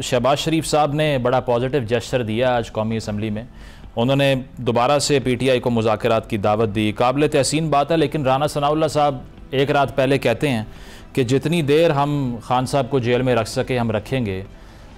शहबाज शरीफ साहब ने बड़ा पॉजिटिव जेस्चर दिया आज कौमी असम्बली में। उन्होंने दोबारा से पीटीआई को मुज़ाकरात की दावत दी, काबिल तहसीन बात है। लेकिन राना सनाउल्लाह साहब एक रात पहले कहते हैं कि जितनी देर हम खान साहब को जेल में रख सके हम रखेंगे।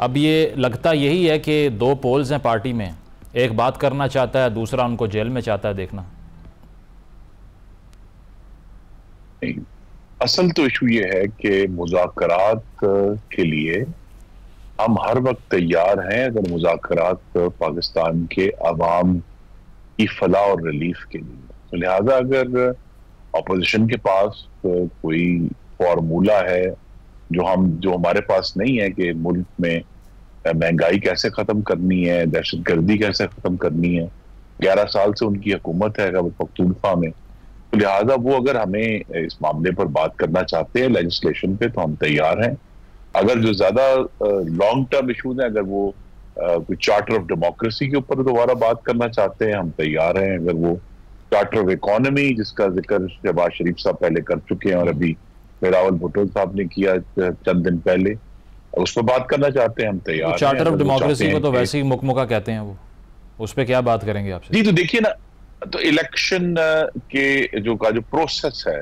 अब ये लगता यही है कि दो पोल्स हैं पार्टी में, एक बात करना चाहता है, दूसरा उनको जेल में चाहता है देखना। असल तो इशू ये है कि मुज़ाकरात के लिए हम हर वक्त तैयार हैं अगर मुज़ाकरात पाकिस्तान के अवाम की फलाह और रिलीफ के लिए। तो लिहाजा अगर अपोजिशन के पास कोई फार्मूला है जो हमारे पास नहीं है कि मुल्क में महंगाई कैसे खत्म करनी है, दहशतगर्दी कैसे खत्म करनी है, 11 साल से उनकी हुकूमत है खैबर पख्तूनख्वा में, तो लिहाजा वो अगर हमें इस मामले पर बात करना चाहते हैं लेजिस्लेशन पे तो हम तैयार हैं। अगर जो ज्यादा लॉन्ग टर्म इशूज हैं, अगर वो कोई चार्टर ऑफ डेमोक्रेसी के ऊपर दोबारा बात करना चाहते हैं हम तैयार हैं। अगर वो चार्टर ऑफ इकोनॉमी जिसका जिक्र शहबाज शरीफ साहब पहले कर चुके हैं और अभी बिलावल भुट्टो साहब ने किया चंद दिन पहले, उस पर बात करना चाहते हैं हम तैयार हैं। चार्टर ऑफ डेमोक्रेसी को तो वैसे ही मुकमुका कहते हैं, वो उस पर क्या बात करेंगे आपसे? जी तो देखिए ना, तो इलेक्शन के जो प्रोसेस है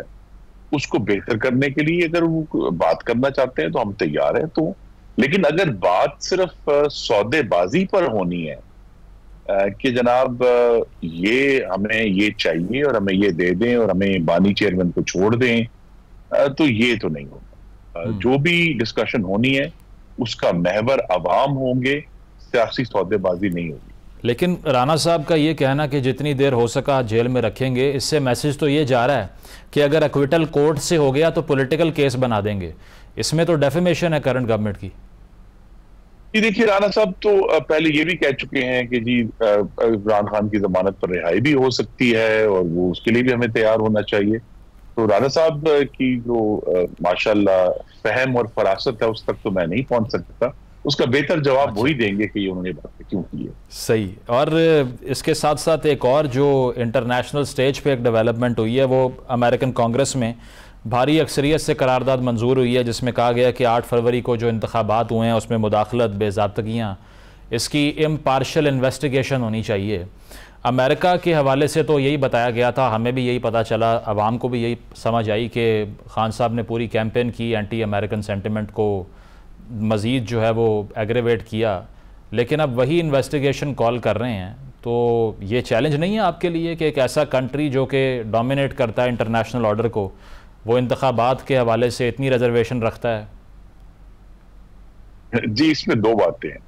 उसको बेहतर करने के लिए अगर वो बात करना चाहते हैं तो हम तैयार हैं। तो लेकिन अगर बात सिर्फ सौदेबाजी पर होनी है कि जनाब ये हमें ये चाहिए और हमें ये दे दें और हमें बानी चेयरमैन को छोड़ दें, तो ये तो नहीं होगा। जो भी डिस्कशन होनी है उसका महवर अवाम होंगे, सियासी सौदेबाजी नहीं होगी। लेकिन राना साहब का ये कहना कि जितनी देर हो सका जेल में रखेंगे, इससे मैसेज तो ये जा रहा है कि अगर एक्विटल कोर्ट से हो गया तो पॉलिटिकल केस बना देंगे। इसमें तो डेफेमेशन है करंट गवर्नमेंट की। जी देखिए, राना साहब तो पहले ये भी कह चुके हैं कि जी इमरान खान की जमानत पर रिहाई भी हो सकती है और वो उसके लिए भी हमें तैयार होना चाहिए। तो राना साहब की जो माशाल्लाह फहम और फरासत है उस तक तो मैं नहीं पहुंच सकता, उसका बेहतर जवाब वही देंगे कि ये उन्होंने बात क्यों की है। सही। और इसके साथ साथ एक और जो इंटरनेशनल स्टेज पे एक डेवलपमेंट हुई है, वो अमेरिकन कांग्रेस में भारी अक्सरियत से करारदाद मंजूर हुई है, जिसमें कहा गया कि 8 फरवरी को जो इंतखाबात हुए हैं उसमें मुदाखलत, बेज़ाब्तगियाँ, इसकी इम्पार्शल इन्वेस्टिगेशन होनी चाहिए। अमेरिका के हवाले से तो यही बताया गया था, हमें भी यही पता चला, आवाम को भी यही समझ आई कि खान साहब ने पूरी कैंपेन की, एंटी अमेरिकन सेंटिमेंट को मज़ीद जो है वो एग्रेवेट किया। लेकिन अब वही इन्वेस्टिगेशन कॉल कर रहे हैं, तो ये चैलेंज नहीं है आपके लिए कि एक ऐसा कंट्री जो कि डोमिनेट करता है इंटरनेशनल ऑर्डर को, वो इंतखाबात के हवाले से इतनी रिजर्वेशन रखता है? जी, इसमें दो बातें हैं।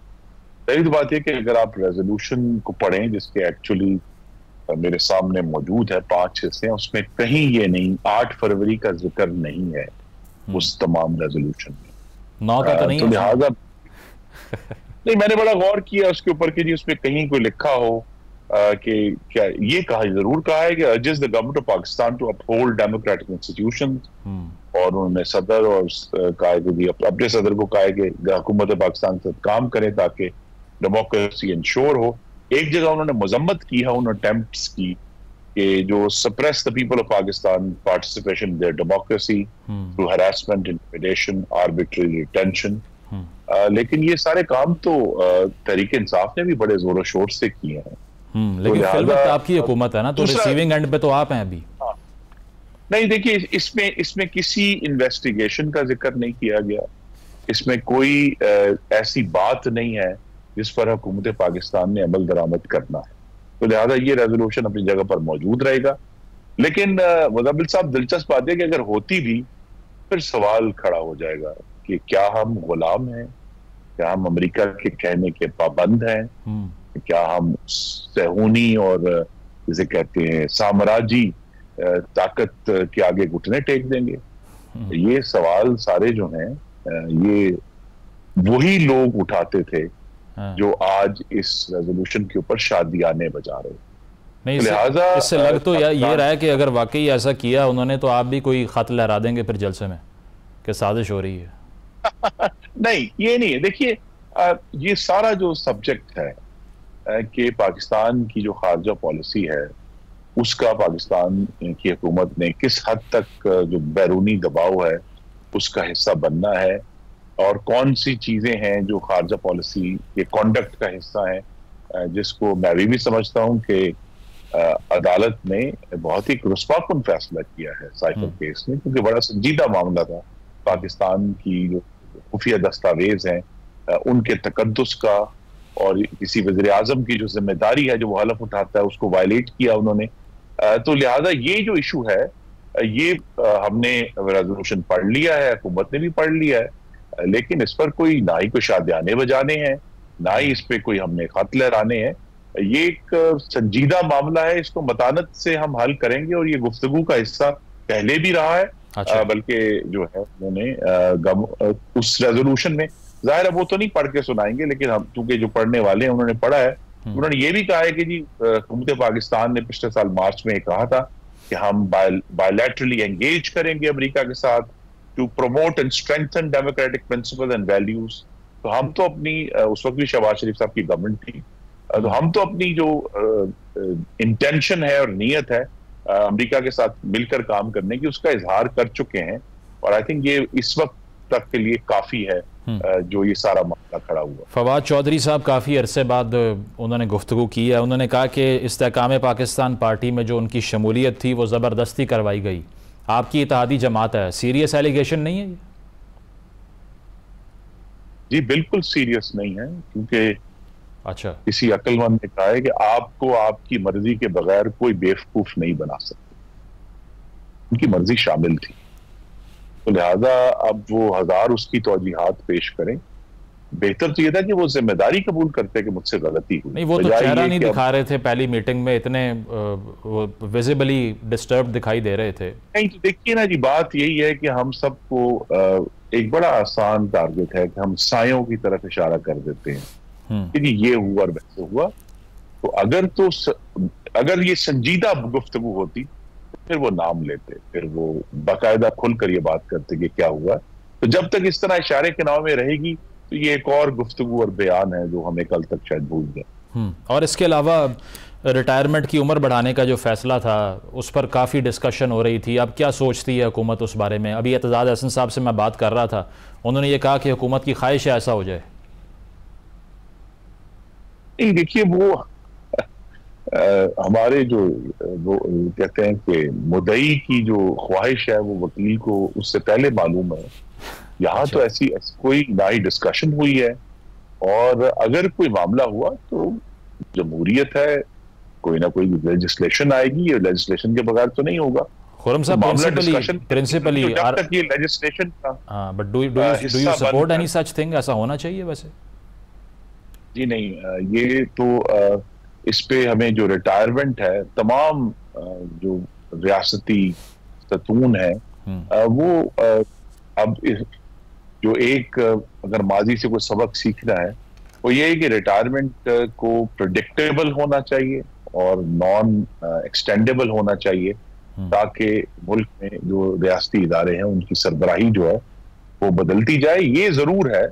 पहली तो बात यह कि अगर आप रेजोल्यूशन को पढ़ें जिसके एक्चुअली मेरे सामने मौजूद है 5 हिस्से हैं, उसमें कहीं ये नहीं 8 फरवरी का जिक्र नहीं है उस तमाम रेजोल्यूशन में। 9 का तो नहीं तो है लिहाजा नहीं, मैंने बड़ा गौर किया उसके ऊपर कि जी उसमें कहीं कोई लिखा हो कि क्या ये कहा जरूर कहा है कि urges the government of Pakistan to uphold democratic institutions, और उन्होंने सदर और कहा कि जी अपने सदर को कहा कि हुकूमत पाकिस्तान से काम करें ताकि डेमोक्रेसी इंश्योर हो। एक जगह उन्होंने मजम्मत की है उन अटेम्प्ट्स की कि जो suppress the people of Pakistan participation in their democracy through harassment, intimidation, arbitrary detention. लेकिन ये सारे काम तो तहरीक इंसाफ ने भी बड़े जोरों शोर से किए हैं। लेकिन फिर वक्त आपकी हुकूमत है ना, तो रिसीविंग एंड पे तो आप हैं अभी। नहीं, देखिए इसमें किसी इन्वेस्टिगेशन का जिक्र नहीं किया गया, इसमें कोई ऐसी बात नहीं है जिस पर हुकूमत पाकिस्तान ने अमल दरामद करना है। तो लिहाजा ये रेजोल्यूशन अपनी जगह पर मौजूद रहेगा। लेकिन मुज़म्मिल साहब, दिलचस्प बात है कि अगर होती भी फिर सवाल खड़ा हो जाएगा कि क्या हम गुलाम हैं, क्या हम अमेरिका के कहने के पाबंद हैं, क्या हम सहूनी और जिसे कहते हैं साम्राज्यी ताकत के आगे घुटने टेक देंगे। ये सवाल सारे जो हैं ये वही लोग उठाते थे जो आज इस रेजोल्यूशन के ऊपर शादियाने बजा रहे। नहीं, लिहाजा इससे लग तो ये रहा है कि अगर वाकई ऐसा किया उन्होंने तो आप भी कोई खत लहरा देंगे फिर जलसे में कि साजिश हो रही है। नहीं, ये नहीं है। देखिए, ये सारा जो सब्जेक्ट है कि पाकिस्तान की जो खारजा पॉलिसी है उसका पाकिस्तान की हुकूमत ने किस हद तक जो बैरूनी दबाव है उसका हिस्सा बनना है, और कौन सी चीजें हैं जो खारजा पॉलिसी के कॉन्डक्ट का हिस्सा है, जिसको मैं अभी भी समझता हूं कि अदालत ने बहुत ही रुस्वाकुन फैसला किया है साइफर केस में, क्योंकि बड़ा संजीदा मामला था। पाकिस्तान की जो खुफिया दस्तावेज हैं उनके तकद्दुस का, और किसी वज़ीर आज़म की जो जिम्मेदारी है जो वो हलफ उठाता है उसको वायलेट किया उन्होंने। तो लिहाजा ये जो इशू है ये हमने रेजोल्यूशन पढ़ लिया है, हुकूमत ने भी पढ़ लिया है, लेकिन इस पर कोई ना ही कोई शादियाने बजाने हैं, ना ही इस पे कोई हमने खत लहराने हैं। ये एक संजीदा मामला है, इसको मतानत से हम हल करेंगे, और ये गुफ्तगू का हिस्सा पहले भी रहा है। अच्छा। बल्कि जो है उन्होंने उस रेजोल्यूशन में, जाहिर है वो तो नहीं पढ़ के सुनाएंगे, लेकिन हम चूंकि जो पढ़ने वाले हैं उन्होंने पढ़ा है। उन्होंने ये भी कहा है कि जी हुकूमत पाकिस्तान ने पिछले साल मार्च में कहा था कि हम बायलैटरली एंगेज करेंगे अमेरिका के साथ to promote and strengthen democratic principle and values. तो हम तो अपनी उस वक्त भी शहबाज शरीफ साहब की गवर्नमेंट थी, तो हम तो अपनी जो इंटेंशन है और नीयत है अमेरिका के साथ मिलकर काम करने की, उसका इजहार कर चुके हैं। और आई थिंक ये इस वक्त तक के लिए काफी है जो ये सारा मामला खड़ा हुआ। फवाद चौधरी साहब काफ़ी अरसे बाद उन्होंने गुफ्तगू की है। उन्होंने कहा कि इस्तेहकाम पाकिस्तान पार्टी में जो उनकी शमूलियत थी वो ज़बरदस्ती करवाई गई। आपकी इत्तेहादी जमात है, सीरियस एलिगेशन नहीं है ये? जी बिल्कुल सीरियस नहीं है, क्योंकि अच्छा, किसी अक्लमंद ने कहा है कि आपको आपकी मर्जी के बगैर कोई बेवकूफ नहीं बना सकता। उनकी मर्जी शामिल थी, तो लिहाजा अब वो हजार उसकी तौजीहात पेश करें। बेहतर तो ये था कि वो जिम्मेदारी कबूल करते कि मुझसे गलती हुई। नहीं, वो तो चेहरा नहीं दिखा रहे थे पहली मीटिंग में, इतने विजिबली डिस्टर्ब दिखाई दे रहे थे। नहीं तो देखिए ना जी, बात यही है कि हम सबको एक बड़ा आसान टारगेट है कि हम सायों की तरफ इशारा कर देते हैं कि जी ये हुआ और वैसे हुआ। तो अगर ये संजीदा गुफ्तगू होती फिर वो नाम लेते, फिर वो बाकायदा खुलकर ये बात करते कि क्या हुआ। तो जब तक इस तरह इशारे के नाव में रहेगी तो ये एक और गुफ्तगू और बयान है जो हमें कल तक शायद भूल गए। और इसके अलावा रिटायरमेंट की उम्र बढ़ाने का जो फैसला था उस पर काफ़ी डिस्कशन हो रही थी। अब क्या सोचती है हुकूमत उस बारे में? अभी एतजाज हसन साहब से मैं बात कर रहा था, उन्होंने ये कहा कि हुकूमत की ख्वाहिश है ऐसा हो जाए। नहीं देखिए, वो हमारे जो वो कहते हैं कि मुद्दई की जो ख्वाहिश है वो वकील को उससे पहले मालूम है। यहाँ अच्छा। तो ऐसी कोई ना ही डिस्कशन हुई है, और अगर कोई मामला हुआ तो जमहूरियत है, कोई ना कोई लेजिस्लेशन आएगी। ये लेजिस्लेशन के बगैर तो नहीं होगा। खुरम साहब, प्रिंसिपली जब तक ये लेजिस्लेशन का but do you support any such thing? ऐसा होना चाहिए वैसे? जी नहीं, ये तो इस पे हमें जो रिटायरमेंट है, तमाम जो रियासती सतून है वो अब जो एक अगर माजी से कोई सबक सीखना है वो ये है कि रिटायरमेंट को प्रेडिक्टेबल होना चाहिए और नॉन एक्सटेंडेबल होना चाहिए, ताकि मुल्क में जो रियासती इदारे हैं उनकी सरबराही जो है वो बदलती जाए। ये जरूर है,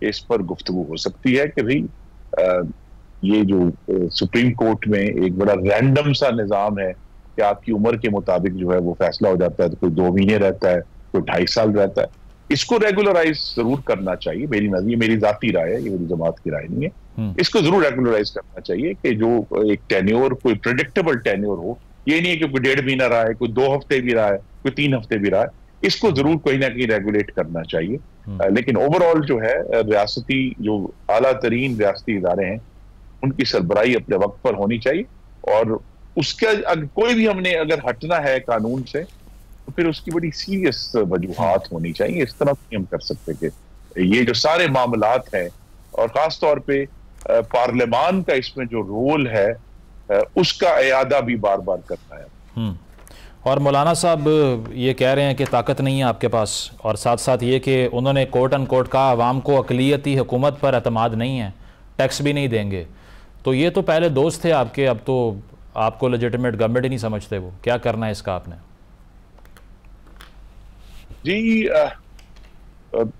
इस पर गुफ्तगू हो सकती है कि भाई ये जो सुप्रीम कोर्ट में एक बड़ा रैंडम सा निजाम है कि आपकी उम्र के मुताबिक जो है वो फैसला हो जाता है, तो कोई 2 महीने रहता है, कोई 2.5 साल रहता है। इसको रेगुलराइज जरूर करना चाहिए। मेरी जाती राय है, ये मेरी जमात की राय नहीं है। इसको जरूर रेगुलराइज करना चाहिए कि जो एक टेन्योर, कोई प्रेडिक्टेबल टेन्योर हो। ये नहीं है कि कोई 1.5 महीना रहा है, कोई 2 हफ्ते भी रहा है, कोई 3 हफ्ते भी रहा है। इसको जरूर कहीं ना कहीं रेगुलेट करना चाहिए। लेकिन ओवरऑल जो है रियासती जो आला तरीन रियासती इदारे हैं उनकी सरबराही अपने वक्त पर होनी चाहिए, और उसका कोई भी हमने अगर हटना है कानून से तो फिर उसकी बड़ी सीरियस वजूहात होनी चाहिए। इस तरह नहीं हम कर सकते कि ये जो सारे मामलात हैं, और खास तौर पे पार्लियामान का इसमें जो रोल है उसका इयादा भी बार बार करना है। और मौलाना साहब ये कह रहे हैं कि ताकत नहीं है आपके पास, और साथ साथ ये कि उन्होंने कोर्ट एंड कोर्ट कहा अवाम को अक़लियती हुकूमत पर एतमाद नहीं है, टैक्स भी नहीं देंगे। तो ये तो पहले दोस्त थे आपके, अब तो आपको लेजिटिमेट गवर्नमेंट ही नहीं समझते। वो क्या करना है इसका आपने? जी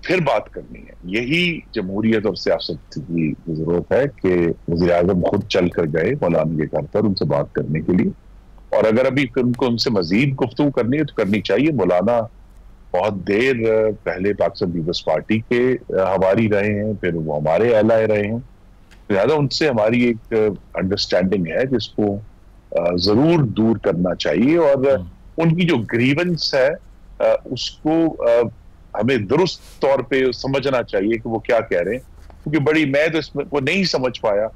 फिर बात करनी है। यही जमहूरियत और सियासत की जरूरत है कि वज़ीर आज़म खुद चल कर गए मौलाना के घर पर उनसे बात करने के लिए, और अगर अभी उनको उनसे मजीद गुफ्तगू करनी है तो करनी चाहिए। मौलाना बहुत देर पहले पाकिस्तान पीपल्स पार्टी के हवारी रहे हैं, फिर वो हमारे एलाए रहे हैं। लिहाजा उनसे हमारी एक अंडरस्टैंडिंग है जिसको जरूर दूर करना चाहिए, और उनकी जो ग्रीवेंस है उसको हमें दुरुस्त तौर पे समझना चाहिए कि वो क्या कह रहे हैं। क्योंकि मैं तो इसमें वो नहीं समझ पाया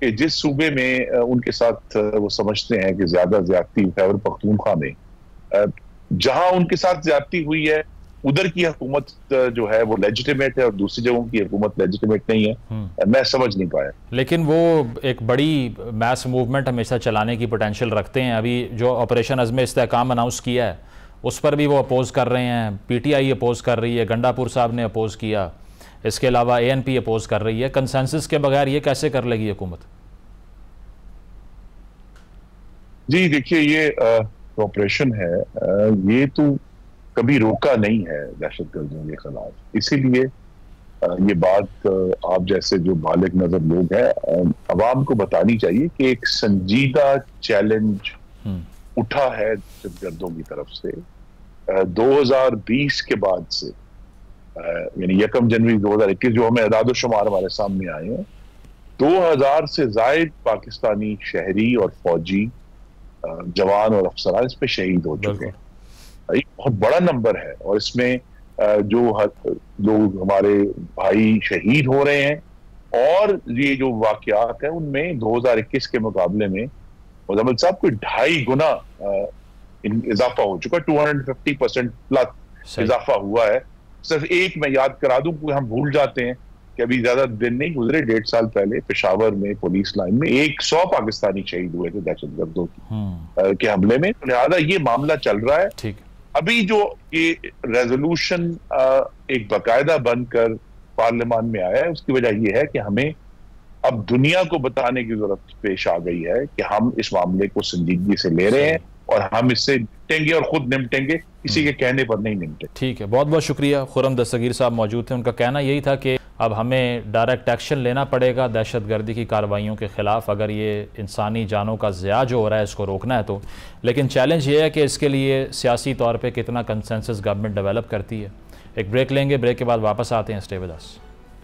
कि जिस सूबे में उनके साथ वो समझते हैं कि ज्यादा ज्यादती खैबर पख्तूनख्वा में, जहां उनके साथ ज्यादती हुई है उधर की हुकूमत जो है वो लेजिटिमेट है और दूसरी जगहों की हुकूमत लेजिटिमेट नहीं है। मैं समझ नहीं पाया। लेकिन वो एक बड़ी मैस मूवमेंट हमेशा चलाने की पोटेंशियल रखते हैं। अभी जो ऑपरेशन अज़्म इस्तेहकाम अनाउंस किया है उस पर भी वो अपोज कर रहे हैं, पीटीआई अपोज कर रही है, गंडापुर साहब ने अपोज किया, इसके अलावा एएनपी अपोज कर रही है। कंसेंसस के बगैर ये कैसे कर लेगी हुकूमत? जी देखिए, ये ऑपरेशन है, ये तो कभी रोका नहीं है दहशतगर्दों के खिलाफ। इसीलिए ये बात आप जैसे जो बालिग नजर लोग हैं अवाम को बतानी चाहिए कि एक संजीदा चैलेंज उठा है दहशतगर्दों की तरफ से 2020 के बाद से, यानी 1 जनवरी 2021 जो हमें अदाद-ओ-शुमार हमारे सामने आए हैं, 2000 से जायद पाकिस्तानी शहरी और फौजी जवान और अफसरान इस पे शहीद हो चुके हैं। ये बहुत बड़ा नंबर है, और इसमें जो लोग हमारे भाई शहीद हो रहे हैं और ये जो वाकयात है उनमें 2021 के मुकाबले में मुज़म्मिल साहब कोई 2.5 गुना इजाफा हो चुका, 250% प्लस इजाफा हुआ है। सिर्फ एक मैं याद करा दूं कि हम भूल जाते हैं कि अभी ज्यादा दिन नहीं गुजरे, 1.5 साल पहले पेशावर में पुलिस लाइन में 100 पाकिस्तानी शहीद हुए थे दहशतगर्दों के हमले में। लिहाजा ये मामला चल रहा है। ठीक, अभी जो ये रेजोल्यूशन एक बाकायदा बनकर पार्लियामान में आया है उसकी वजह यह है कि हमें अब दुनिया को बताने की जरूरत पेश आ गई है कि हम इस मामले को संजीदगी से ले रहे हैं और हम इससे निपटेंगे और खुद निपटेंगे, किसी के कहने पर नहीं निपटे। ठीक है, बहुत बहुत शुक्रिया। खुर्रम दस्तगीर साहब मौजूद थे। उनका कहना यही था कि अब हमें डायरेक्ट एक्शन लेना पड़ेगा दहशतगर्दी की कार्रवाइयों के ख़िलाफ़, अगर ये इंसानी जानों का ज़िया जो हो रहा है इसको रोकना है तो। लेकिन चैलेंज ये है कि इसके लिए सियासी तौर पर कितना कंसेंसस गवर्नमेंट डेवलप करती है। एक ब्रेक लेंगे, ब्रेक के बाद वापस आते हैं। Stay with us.